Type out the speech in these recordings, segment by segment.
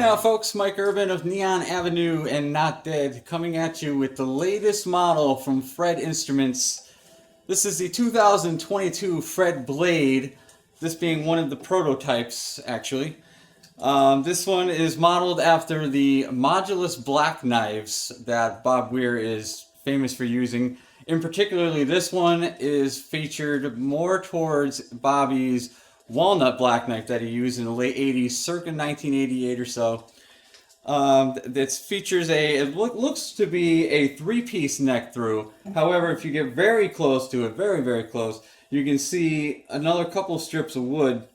out, folks? Mike Urbon of Neon Avenue and Not Dead, coming at you with the latest model from Phred Instruments. This is the 2022 Phred Blade, this being one of the prototypes, actually. This one is modeled after the Modulus Blackknives that Bob Weir is famous for using. In particularly, this one is featured more towards Bobby's walnut black knife that he used in the late 80s, circa 1988 or so. It features it looks to be a three-piece neck through. However, if you get very close to it, very, very close, you can see another couple strips of wood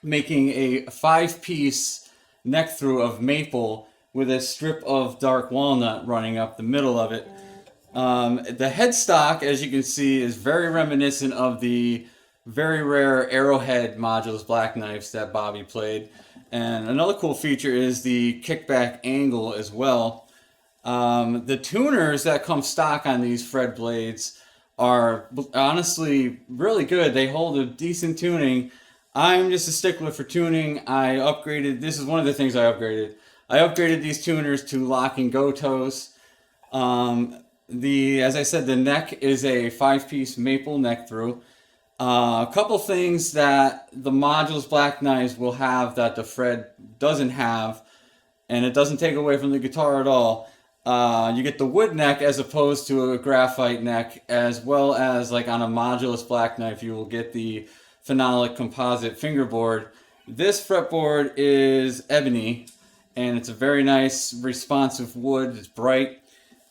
making a five-piece neck through of maple with a strip of dark walnut running up the middle of it. The headstock, as you can see, is very reminiscent of the very rare Arrowhead Modulus Blackknives that Bobby played. And another cool feature is the kickback angle as well. The tuners that come stock on these Phred blades are honestly really good. They hold a decent tuning. I'm just a stickler for tuning. I upgraded, this is one of the things I upgraded. I upgraded these tuners to lock and go toes. As I said, the neck is a five-piece maple neck through. A couple things that the Modulus Blackknives will have that the Phred doesn't have, and it doesn't take away from the guitar at all. You get the wood neck as opposed to a graphite neck, as well as like on a Modulus Blackknife you will get the phenolic composite fingerboard. This fretboard is ebony, and it's a very nice responsive wood. It's bright.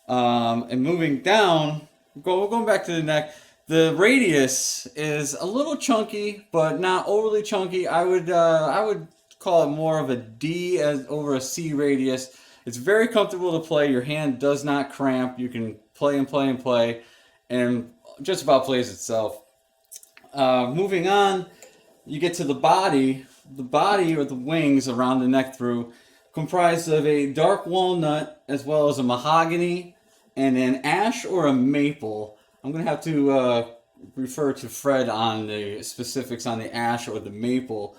And moving down, going back to the neck, the radius is a little chunky, but not overly chunky. I would call it more of a D as over a C radius. It's very comfortable to play. Your hand does not cramp. You can play and play and play, and just about plays itself. Moving on, you get to the body. The body, or the wings around the neck through, comprised of a dark walnut as well as a mahogany and an ash or a maple. I'm going to have to refer to Phred on the specifics on the ash or the maple.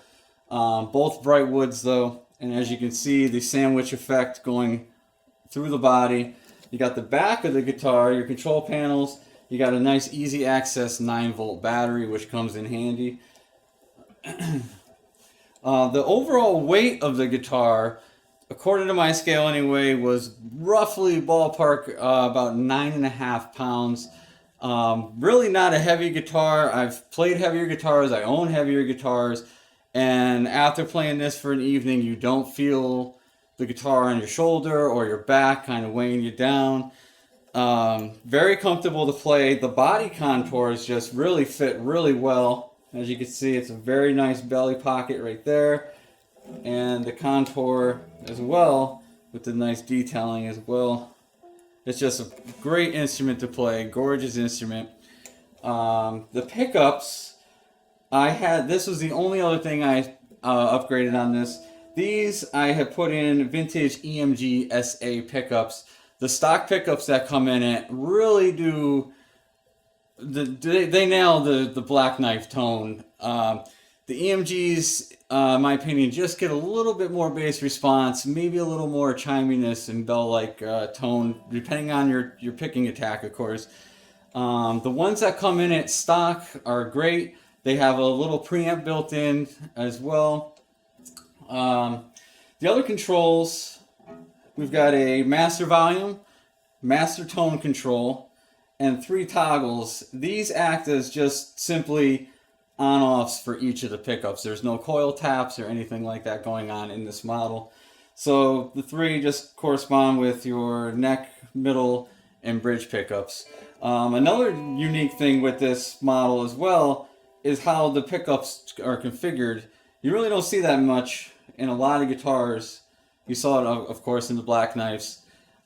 Both bright woods though, and as you can see, the sandwich effect going through the body. You got the back of the guitar, your control panels. You got a nice easy access 9-volt battery, which comes in handy. The overall weight of the guitar, according to my scale anyway, was roughly ballpark about 9.5 pounds. Really not a heavy guitar. I've played heavier guitars, I own heavier guitars, and after playing this for an evening, you don't feel the guitar on your shoulder or your back kind of weighing you down. Very comfortable to play. The body contours just really fit really well. As you can see, it's a very nice belly pocket right there, and the contour as well with the nice detailing as well. It's just a great instrument to play, gorgeous instrument. The pickups, this was the only other thing I upgraded on this. These I have put in vintage EMG SA pickups. The stock pickups that come in it really do, they nail the black knife tone. The EMGs, in my opinion, just get a little bit more bass response, maybe a little more chiminess and bell-like tone, depending on your picking attack, of course. The ones that come in at stock are great. They have a little preamp built in as well. The other controls, we've got a master volume, master tone control, and 3 toggles. These act as just simply on-offs for each of the pickups. There's no coil taps or anything like that going on in this model. So the 3 just correspond with your neck, middle, and bridge pickups. Another unique thing with this model as well is how the pickups are configured. You really don't see that much in a lot of guitars. You saw it, of course, in the Blackknives.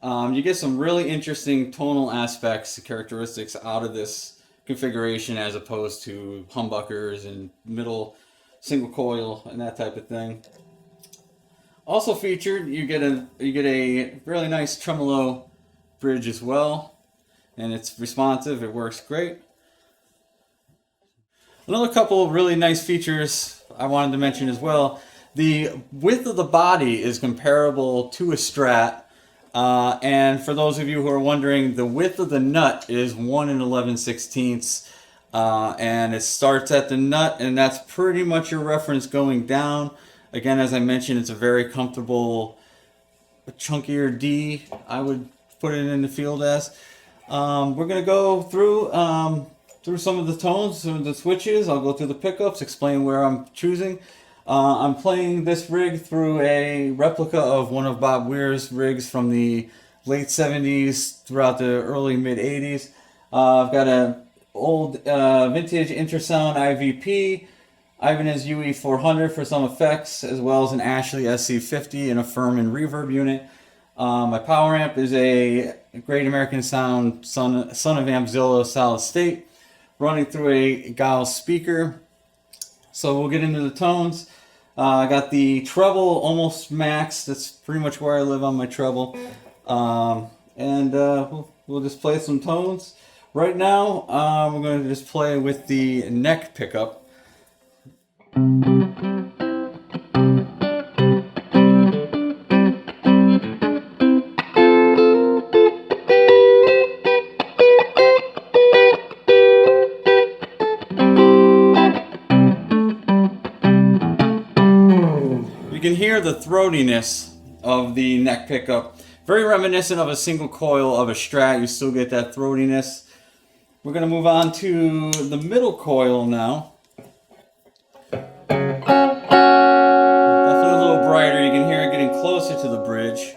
You get some really interesting tonal aspects, characteristics out of this configuration as opposed to humbuckers and middle single coil and that type of thing. Also featured, you get a really nice tremolo bridge as well, and it's responsive. It works great. Another couple of really nice features I wanted to mention as well. The width of the body is comparable to a Strat. And for those of you who are wondering, the width of the nut is 1 11/16. And it starts at the nut, and that's pretty much your reference going down. Again, as I mentioned, it's a very comfortable, chunkier D, I would put it in the field as. We're going to go through some of the tones, some of the switches. I'll go through the pickups, explain where I'm choosing. I'm playing this rig through a replica of one of Bob Weir's rigs from the late 70s throughout the early mid 80s. I've got an old vintage Intersound IVP, Ibanez UE400 for some effects, as well as an Ashley SC50 and a Furman reverb unit. My power amp is a Great American Sound Son of Ampzilla solid state running through a Gauss speaker. So we'll get into the tones. I got the treble almost max. That's pretty much where I live on my treble. We'll just play some tones. Right now, we're going to just play with the neck pickup. You can hear the throatiness of the neck pickup. Very reminiscent of a single coil of a Strat. You still get that throatiness. We're going to move on to the middle coil now. Definitely a little brighter. You can hear it getting closer to the bridge.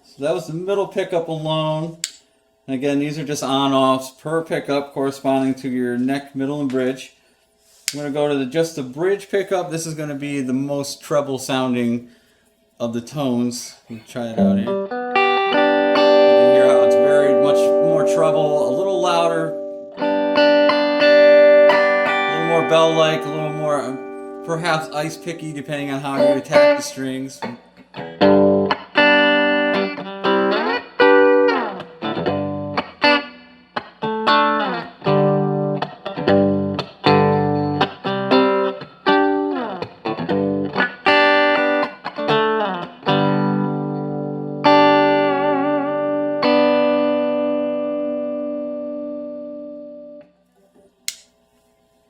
So that was the middle pickup alone. And again, these are just on-offs per pickup corresponding to your neck, middle, and bridge. I'm going to go to just the bridge pickup. This is going to be the most treble sounding of the tones. Let me try it out here. You can hear how it's very much more treble, a little louder, a little more bell-like, a little more perhaps ice-picky depending on how you attack the strings.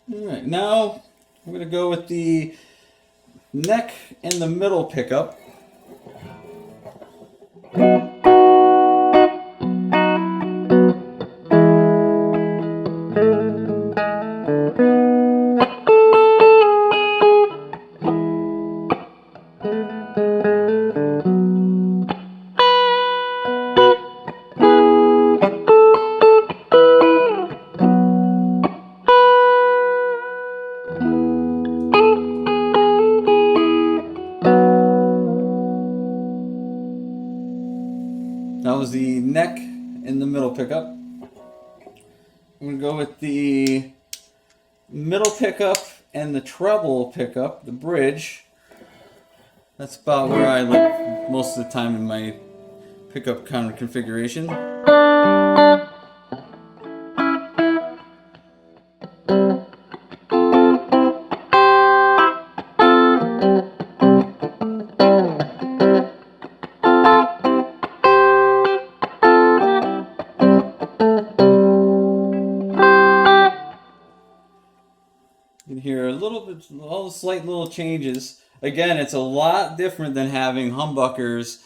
Alright, now we're going to go with the neck and the middle pickup. That was the neck and the middle pickup. I'm going to go with the middle pickup and the treble pickup, the bridge. That's about where I live most of the time in my pickup kind of configuration. You can hear a little bit, all the slight little changes. Again, it's a lot different than having humbuckers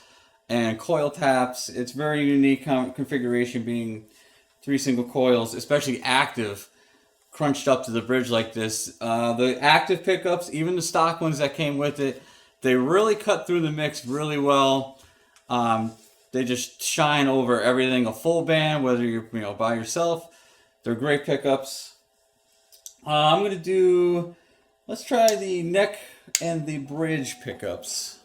and coil taps. It's very unique configuration being 3 single coils, especially active, crunched up to the bridge like this. The active pickups, even the stock ones that came with it, they really cut through the mix really well. They just shine over everything. A full band, whether you're by yourself, they're great pickups. I'm going to do, let's try the neck and the bridge pickups.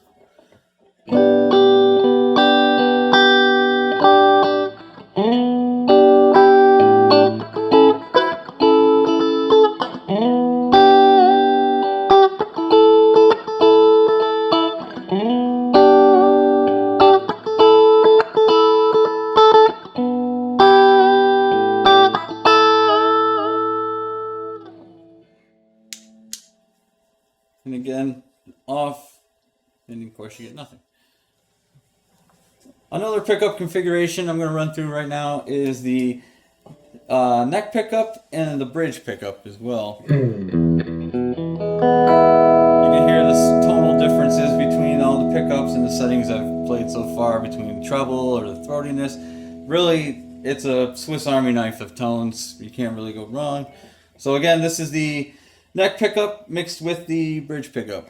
again, off, and of course you get nothing. Another pickup configuration I'm going to run through right now is the neck pickup and the bridge pickup as well. You can hear the tonal differences between all the pickups and the settings I've played so far, between the treble or the throatiness. Really, it's a Swiss Army knife of tones. You can't really go wrong. So again, this is the neck pickup mixed with the bridge pickup.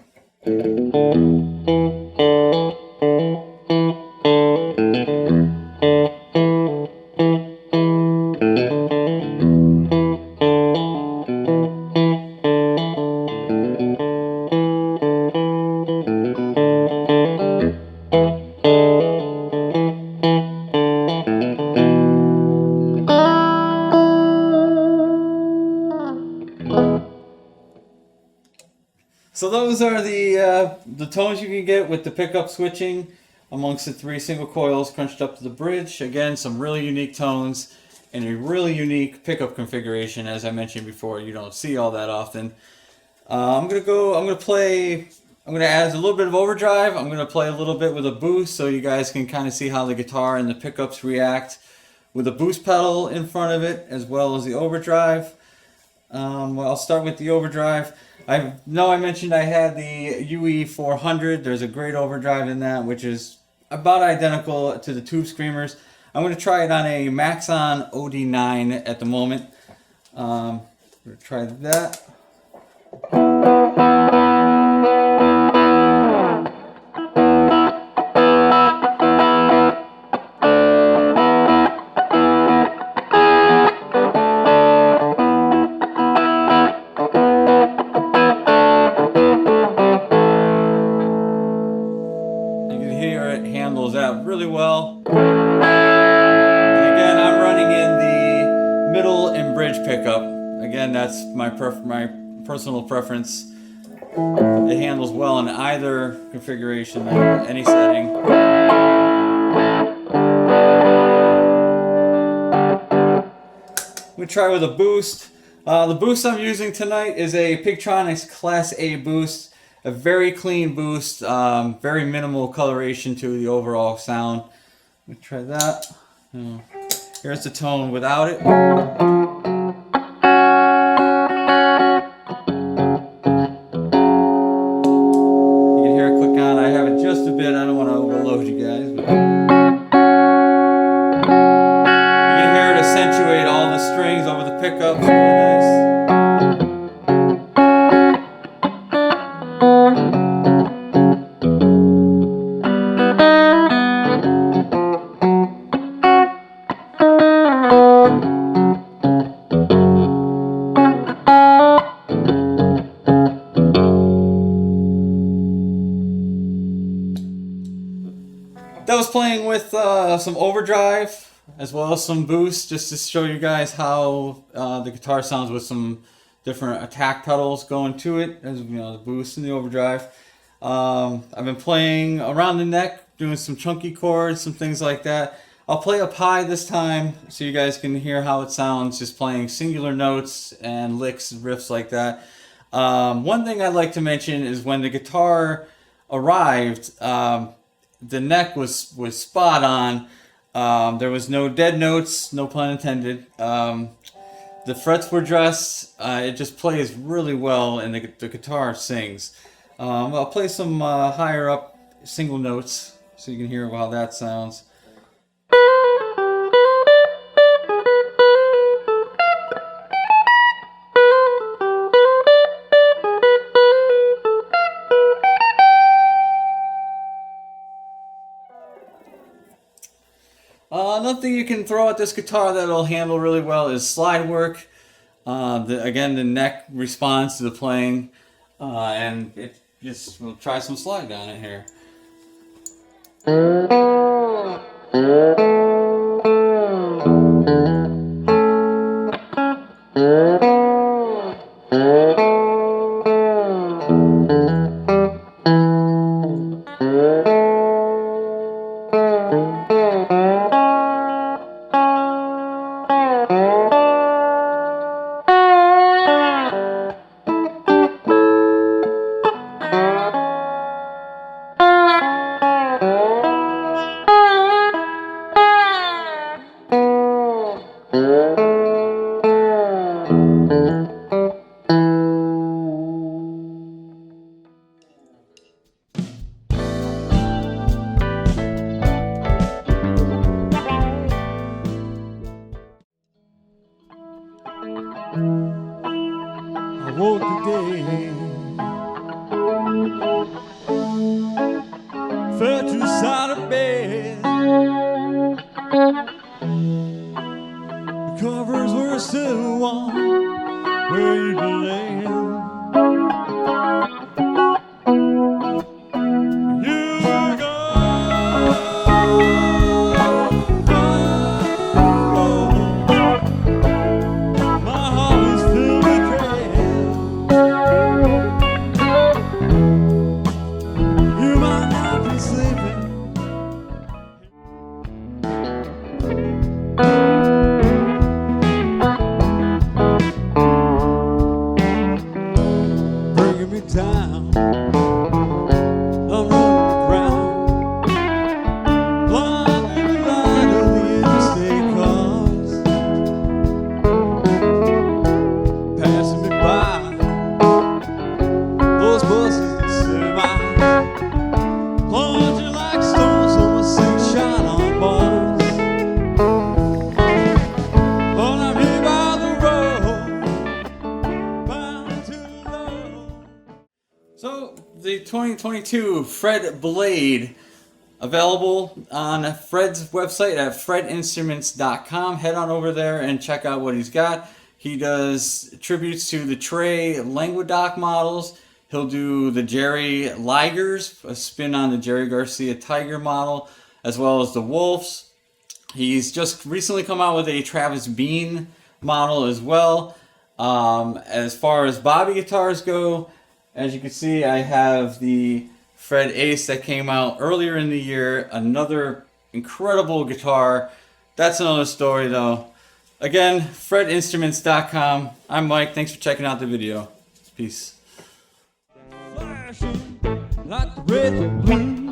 So those are the tones you can get with the pickup switching amongst the 3 single coils crunched up to the bridge. Again, some really unique tones and a really unique pickup configuration. As I mentioned before, you don't see all that often. I'm gonna add a little bit of overdrive. I'm gonna play a little bit with a boost so you guys can kind of see how the guitar and the pickups react with a boost pedal in front of it as well as the overdrive. Well, I'll start with the overdrive. I know I mentioned I had the UE 400. There's a great overdrive in that, which is about identical to the Tube Screamers. I'm going to try it on a Maxon OD9 at the moment. I'm going to try that. Really well. And again, I'm running in the middle and bridge pickup. Again, that's my personal preference. It handles well in either configuration, any setting. We try with a boost. The boost I'm using tonight is a Pigtronics Class A boost. A very clean boost, very minimal coloration to the overall sound. Let me try that. Here's the tone without it. You can hear it click on. I have it just a bit. I don't want to overload you guys. But you can hear it accentuate all the strings over the pickups. Really nice. That was playing with some overdrive as well as some boost, just to show you guys how the guitar sounds with some different attack pedals going to it, as you know, the boost and the overdrive. I've been playing around the neck, doing some chunky chords, some things like that. I'll play up high this time so you guys can hear how it sounds, just playing singular notes and licks and riffs like that. One thing I'd like to mention is when the guitar arrived, the neck was spot on. There was no dead notes, no pun intended. The frets were dressed. It just plays really well, and the guitar sings. I'll play some higher up single notes so you can hear how that sounds. Another thing you can throw at this guitar that'll handle really well is slide work. Again, the neck responds to the playing, and we'll try some slide on it here. I woke today, fell to the side of bed. The covers were still warm where you lay. Bringing me down, I'm running the ground, blinding the light of the interstate cars, passing me by, those buses and semis, plunging like stones on my six-shot on bars. But I'm here by the road, bound to the road. So the 2022 Phred Blade, available on Phred's website at phredinstruments.com. Head on over there and check out what he's got. He does tributes to the Trey Languedoc models. He'll do the Jerry Ligers, a spin on the Jerry Garcia Tiger model, as well as the Wolves. He's just recently come out with a Travis Bean model as well. As far as Bobby guitars go, as you can see, I have the Phred Ace that came out earlier in the year. Another incredible guitar. That's another story though. Again, phredinstruments.com. I'm Mike. Thanks for checking out the video. Peace. Flashing like the red and blue.